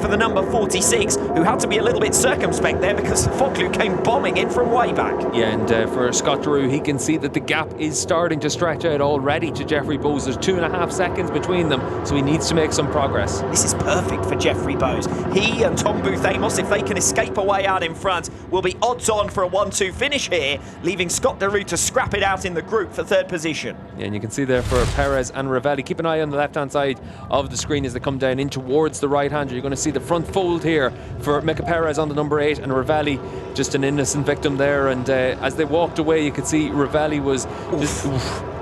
for the number 46, who had to be a little bit circumspect there because Foglu came bombing in from way back. Yeah, and for Scott Deroue, he can see that the gap is starting to stretch out already to Jeffrey Buis. There's 2.5 seconds between them, so he needs to make some progress. This is perfect for Jeffrey Buis. He and Tom Buis, if they can escape away out in front, will be odds on for a 1-2 finish here, leaving Scott Deroue to scrap it out in the group for third position. Yeah, and you can see there for Perez and Ravelli, keep an eye on the left-hand side of the screen as they come down in towards the right-hander. You're going to see the front fold here for Mika Perez on the number 8 and Ravelli, just an innocent victim there. And as they walked away, you could see Ravelli was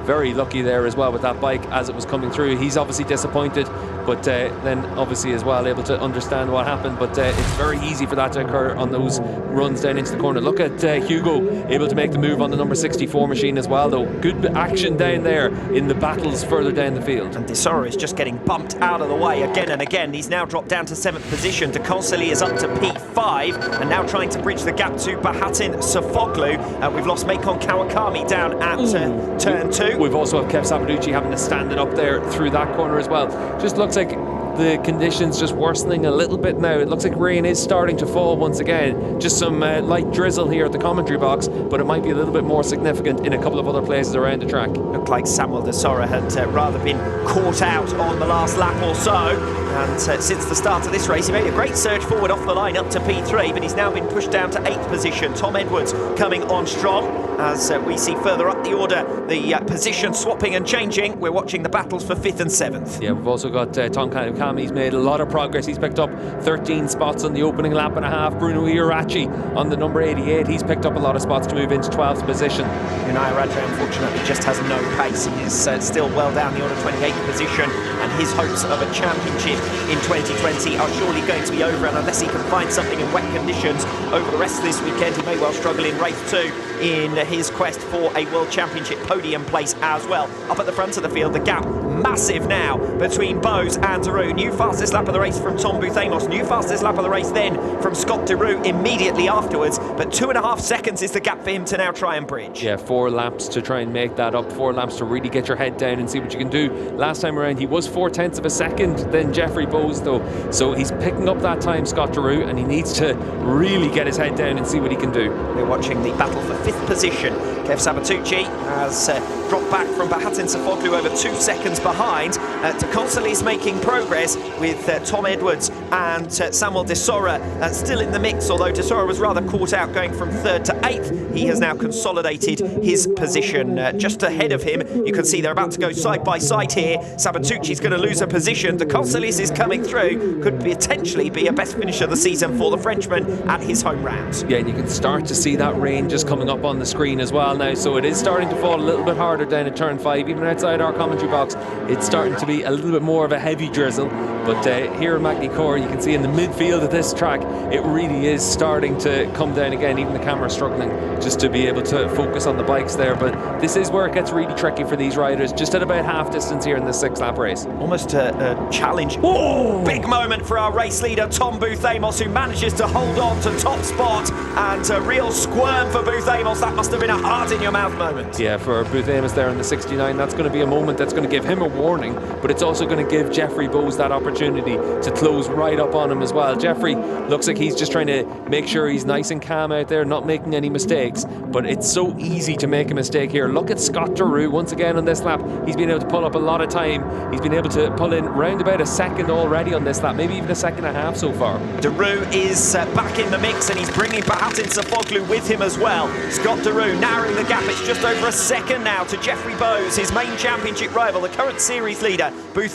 very lucky there as well with that bike as it was coming through. He's obviously disappointed, but then obviously as well able to understand what happened. But it's very easy for that to occur on those runs down into the corner. Look at Hugo able to make the move on the number 64 machine as well, though. Good action down there in the battles further down the field. And Deroue is just getting bumped out of the way again and again. He's now dropped down to 7th position. De Consoli is up to P5 and now trying to bridge the gap to Bahatin Sofoglu. We've lost Macon Kawakami down at turn 2. We've also have Kev Sabaducci having to stand it up there through that corner as well. Just looks like the conditions just worsening a little bit now. It looks like rain is starting to fall once again. Just some light drizzle here at the commentary box, but it might be a little bit more significant in a couple of other places around the track. Looked like Samuel de Sora had rather been caught out on the last lap or so. And since the start of this race, he made a great surge forward off the line up to P3, but he's now been pushed down to 8th position. Tom Edwards coming on strong as we see further up the order the position swapping and changing. We're watching the battles for 5th and 7th. Yeah, we've also got Tom Kawakami. He's made a lot of progress. He's picked up 13 spots on the opening lap and a half. Bruno Irachi on the number 88. He's picked up a lot of spots to move into 12th position. Irachi unfortunately just has no pace. He is still well down the order, 28th position, and his hopes of a championship in 2020 are surely going to be over, and unless he can find something in wet conditions over the rest of this weekend, he may well struggle in race 2 in his quest for a World Championship podium place as well. Up at the front of the field, the gap massive now between Buis and Deroue. New fastest lap of the race from Tom Buis. New fastest lap of the race then from Scott Deroue immediately afterwards, but 2.5 seconds is the gap for him to now try and bridge. Yeah, 4 laps to try and make that up, 4 laps to really get your head down and see what you can do. Last time around he was 0.4 of a second than Jeffrey Buis though, so he's picking up that time, Scott Deroue, and he needs to really get his head down and see what he can do. We're watching the battle for 5th position. Kev Sabaducci has dropped back from Bahatin Sofoglu over 2 seconds behind. De Consoli's making progress with Tom Edwards and Samuel de Sora still in the mix, although de Sora was rather caught out going from 3rd to 8th. He has now consolidated his position just ahead of him. You can see they're about to go side by side here. Sabaducci's going to lose a position. De Consolis is coming through. Could potentially be a best finish of the season for the Frenchman at his home round. Yeah, and you can start to see that rain just coming up on the screen as well now, so it is starting to fall a little bit harder down at turn 5. Even outside our commentary box, it's starting to be a little bit more of a heavy drizzle. But here in Magny-Cours, you can see in the midfield of this track, it really is starting to come down again. Even the camera struggling just to be able to focus on the bikes there. But this is where it gets really tricky for these riders, just at about half distance here in the 6th lap race. Almost a challenge. Oh, big moment for our race leader, Tom Buis, who manages to hold on to top spot, and a real squirm for Buis. That must have been a heart-in-your-mouth moment. Yeah, for Buis there in the 69, that's going to be a moment that's going to give him a warning, but it's also going to give Jeffrey Buis that opportunity to close right up on him as well. Jeffrey looks like he's just trying to make sure he's nice and calm out there, not making any mistakes, but it's so easy to make a mistake here. Look at Scott Deroue once again on this lap. He's been able to pull up a lot of time. He's been able to pull in round about a second already on this lap, maybe even a second and a half so far. Deroue is back in the mix, and he's bringing Bahatin Sofoglu with him as well. Scott Deroue narrowing the gap. It's just over a second now to Jeffrey Buis, his main championship rival, the current series leader. Buis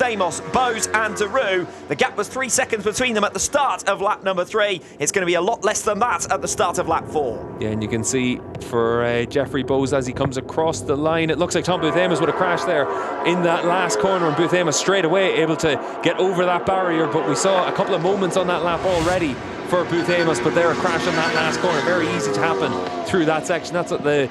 and Deroue. The gap was 3 seconds between them at the start of lap number 3. It's going to be a lot less than that at the start of lap 4. Yeah, and you can see for Jeffrey Buis as he comes across the line, it looks like Tom Buis would have crashed there in that last corner, and Buis straight away able to get over that barrier. But we saw a couple of moments on that lap already for Buis, but there a crash on that last corner, very easy to happen through that section. That's what the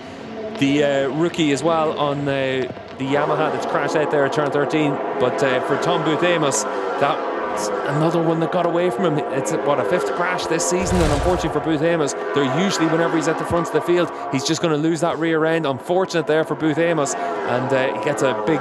rookie as well on the Yamaha that's crashed out there at turn 13. But for Tom Buis, that's another one that got away from him. It's what, a 5th crash this season, and unfortunately for Buis, they're usually whenever he's at the front of the field, he's just going to lose that rear end. Unfortunate there for Buis, and he gets a big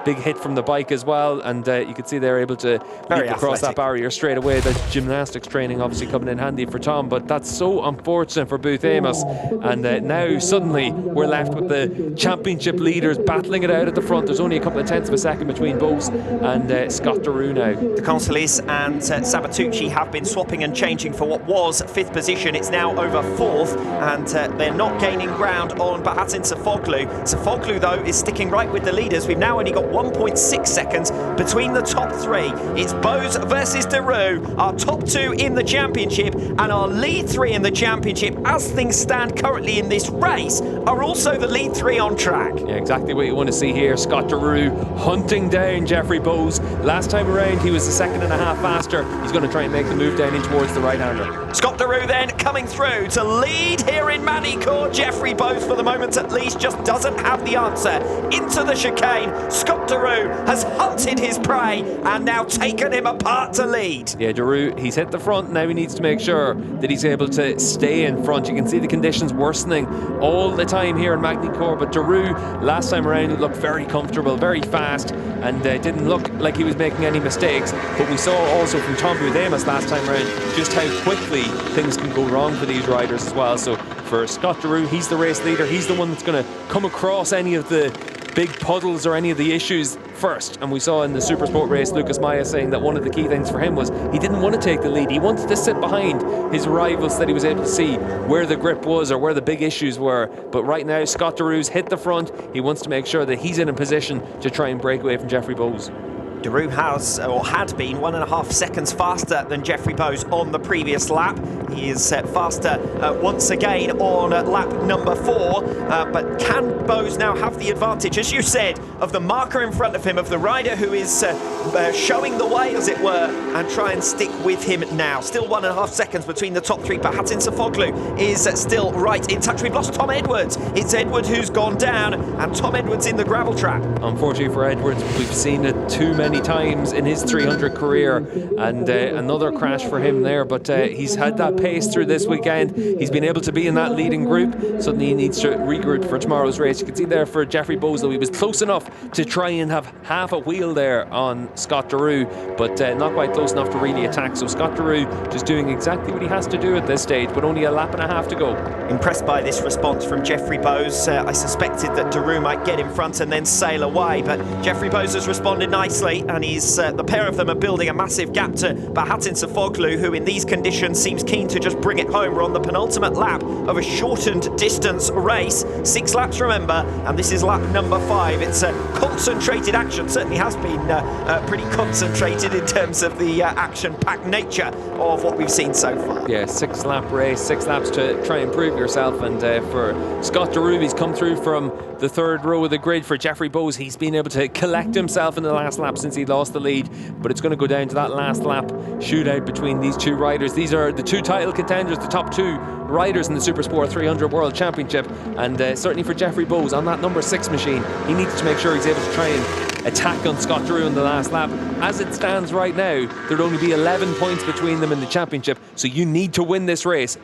big hit from the bike as well, and you can see they're able to leap across that barrier straight away. The gymnastics training obviously coming in handy for Tom, but that's so unfortunate for Booth Amos. And now suddenly we're left with the championship leaders battling it out at the front. There's only a couple of tenths of a second between Buis and Scott Deroue now. De Consolis and Sabatucci have been swapping and changing for what was 5th position. It's now over 4th, and they're not gaining ground on Bahatin Sofoglu. Sofoglu, though, is sticking right with the leaders. We've now only got 1.6 seconds between the top 3. It's Buis versus Deroue, our top 2 in the championship, and our lead 3 in the championship, as things stand currently in this race, are also the lead 3 on track. Yeah, exactly what you want to see here. Scott Deroue hunting down Jeffrey Buis. Last time around, he was a second and a half faster. He's going to try and make the move down in towards the right-hander. Scott Deroue then coming through to lead here in Magny-Cours. Jeffrey Buis, for the moment at least, just doesn't have the answer. Into the chicane, Scott Deroue has hunted his prey and now taken him apart to lead. Yeah, Deroue, he's hit the front. Now he needs to make sure that he's able to stay in front. You can see the conditions worsening all the time here in Magny-Cours, but Deroue, last time around, he looked very comfortable, very fast, and didn't look like he was making any mistakes. But we saw also from Tom Booth Amos last time around just how quickly things can go wrong for these riders as well. So for Scott Deroue, he's the race leader. He's the one that's going to come across any of the big puddles or any of the issues first. And we saw in the Supersport race Lucas Maya saying that one of the key things for him was he didn't want to take the lead. He wanted to sit behind his rivals so that he was able to see where the grip was or where the big issues were. But right now Scott Deroue's hit the front. He wants to make sure that he's in a position to try and break away from Jeffrey Buis. Deroue has, or had been, 1.5 seconds faster than Jeffrey Buis on the previous lap. He is faster once again on lap number 4, but can Buis now have the advantage, as you said, of the marker in front of him, of the rider who is showing the way, as it were, and try and stick with him now. Still 1.5 seconds between the top 3. Bahatin Sofoglu is still right in touch. We've lost Tom Edwards. It's Edward who's gone down, and Tom Edwards in the gravel trap. Unfortunately for Edwards, we've seen it too many times in his 300 career, and another crash for him there, but he's had that pace through this weekend. He's been able to be in that leading group. Suddenly he needs to regroup for tomorrow's race. You can see there for Jeffrey Buis, though, he was close enough to try and have half a wheel there on Scott Deroue, but not quite close enough to really attack. So Scott Deroue just doing exactly what he has to do at this stage, but only a lap and a half to go. Impressed by this response from Jeffrey Buis. I suspected that Deroue might get in front and then sail away, but Jeffrey Buis has responded nicely, and he's the pair of them are building a massive gap to Bahatin Sofoglu, who in these conditions seems keen to just bring it home. We're on the penultimate lap of a shortened distance race. 6 laps, remember, and this is lap number 5. It's a concentrated action. Certainly has been pretty concentrated in terms of the action-packed nature of what we've seen so far. Yeah, 6-lap race, 6 laps to try and prove yourself, and for Scott Deroue, he's come through from the 3rd row of the grid. For Jeffrey Buis, he's been able to collect himself in the last lap since he lost the lead, but it's going to go down to that last lap shootout between these 2 riders. These are the 2 title contenders, the top 2 riders in the Supersport 300 World Championship, and certainly for Jeffrey Buis on that number 6 machine, he needs to make sure he's able to try and attack on Scott Deroue in the last lap. As it stands right now, there'd only be 11 points between them in the championship, so you need to win this race.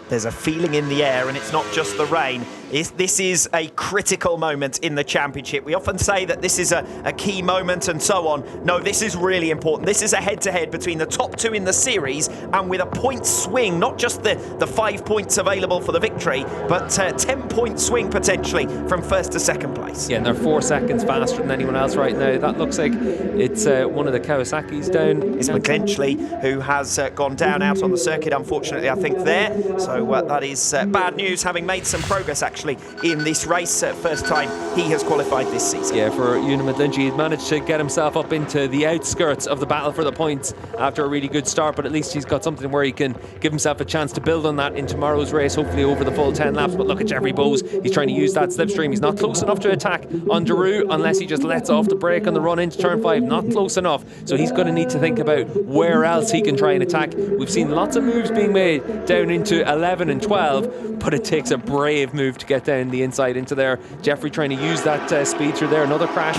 There's a feeling in the air, and it's not just the rain. This is a critical moment in the championship. We often say that this is a key moment and so on. No, this is really important. This is a head-to-head between the top 2 in the series, and with a point swing, not just the 5 points available for the victory, but 10-point swing potentially from 1st to 2nd place. Yeah, and they're 4 seconds faster than anyone else right now. That looks like it's one of the Kawasaki's down. It's McGlinchley who has gone down out on the circuit, unfortunately, I think, there. So that is bad news, having made some progress actually in this race. First time he has qualified this season. Yeah, for Ewan McGlinchley, he'd managed to get himself up into the outskirts of the battle for the points after a really good start, but at least he's got something where he can give himself a chance to build on that in tomorrow's race, hopefully over the full 10 laps. But look at Jeffrey Buis, he's trying to use that slipstream. He's not close enough to attack on Deroue unless he just lets off the brake on the run into turn 5. Not close enough, so he's going to need to think about where else he can try and attack. We've seen lots of moves being made down into 11 and 12, but it takes a brave move to get down the inside into there. Jeffrey trying to use that speed through there. Another crash.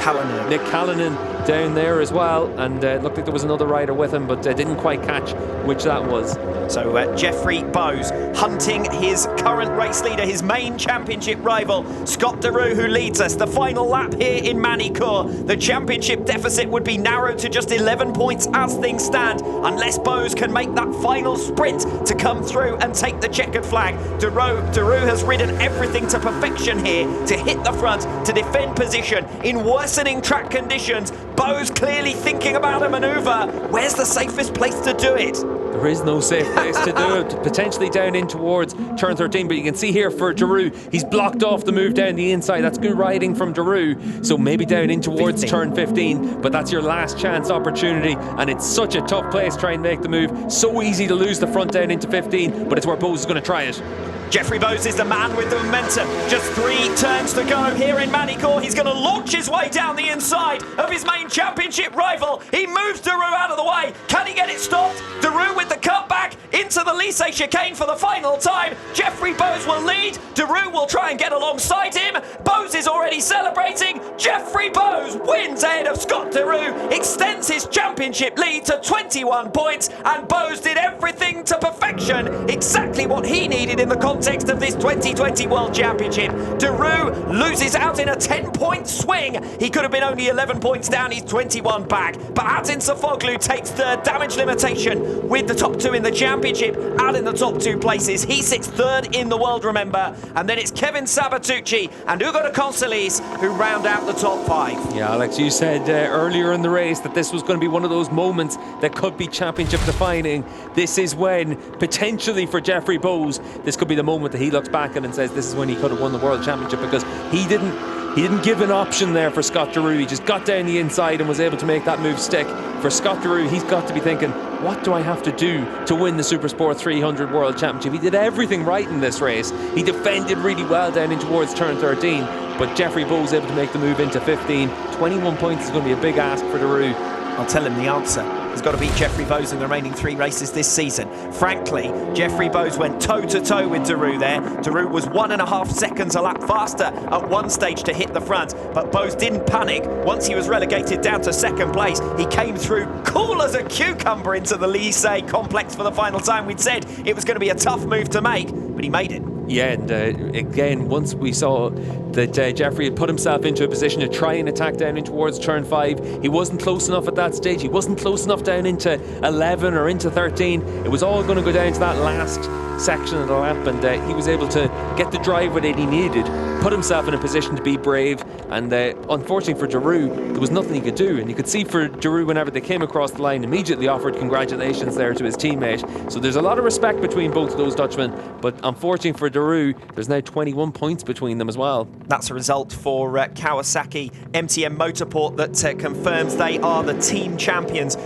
Nick Callanan down there as well, and it looked like there was another rider with him, but didn't quite catch which that was. So Jeffrey Buis hunting his current race leader, his main championship rival, Scott Deroue, who leads us. The final lap here in Magny-Cours. The championship deficit would be narrowed to just 11 points as things stand, unless Buis can make that final sprint to come through and take the checkered flag. Deroue has ridden everything to perfection here to hit the front, to defend position in worsening track conditions. Buis clearly thinking about a manoeuvre. Where's the safest place to do it? There is no safe place to do it. Potentially down in towards turn 13, but you can see here for Deroue, he's blocked off the move down the inside. That's good riding from Deroue. So maybe down in towards 15. turn 15, but that's your last chance opportunity, and it's such a tough place to try and make the move. So easy to lose the front down into 15, but it's where Buis is going to try it. Jeffrey Buis is the man with the momentum. Just 3 turns to go here in Magny-Cours. He's going to launch his way down the inside of his main championship rival. He moves Deroue out of the way. Can he get it stopped? Deroue with the cutback into the lycée chicane for the final time. Jeffrey Buis will lead. Deroue will try and get alongside him. Buis is already celebrating. Jeffrey Buis wins ahead of Scott Deroue, extends his championship lead to 21 points, and Buis did everything to perfection, exactly what he needed in the context of this 2020 World Championship. Deroue loses out in a 10-point swing. He could have been only 11 points down, he's 21 back. But Atin Sofoglu takes third, damage limitation with the top 2 in the championship, out in the top 2 places. He sits third in the world, remember. And then it's Kevin Sabatucci and Ugo de Consolis who round out the top 5. Yeah, Alex, you said earlier in the race that this was going to be one of those moments that could be championship defining. This is when, potentially for Jeffrey Buis, this could be the moment that he looks back at and says this is when he could have won the World Championship, because he didn't give an option there for Scott Deroue. He just got down the inside and was able to make that move stick. For Scott Deroue, he's got to be thinking, what do I have to do to win the Supersport 300 World Championship? He did everything right in this race. He defended really well down in towards turn 13, but Jeffrey Buis able to make the move into 15. 21 points is going to be a big ask for Deroue. I'll tell him the answer. He's got to beat Jeffrey Buis in the remaining 3 races this season. Frankly, Jeffrey Buis went toe-to-toe with Deroue there. Deroue was 1.5 seconds a lap faster at one stage to hit the front, but Buis didn't panic. Once he was relegated down to second place, he came through cool as a cucumber into the lycée complex for the final time. We'd said it was going to be a tough move to make, but he made it. Yeah, and again, once we saw that Jeffrey had put himself into a position to try and attack down in towards turn 5, he wasn't close enough at that stage. He wasn't close enough down into 11 or into 13. It was all going to go down to that last section of the lap, and he was able to get the drive that he needed, put himself in a position to be brave, and unfortunately for Deroue, there was nothing he could do. And you could see for Deroue, whenever they came across the line, immediately offered congratulations there to his teammate. So there's a lot of respect between both of those Dutchmen, but unfortunately for Deroue, there's now 21 points between them as well. That's a result for Kawasaki MTM Motorsport that confirms they are the team champions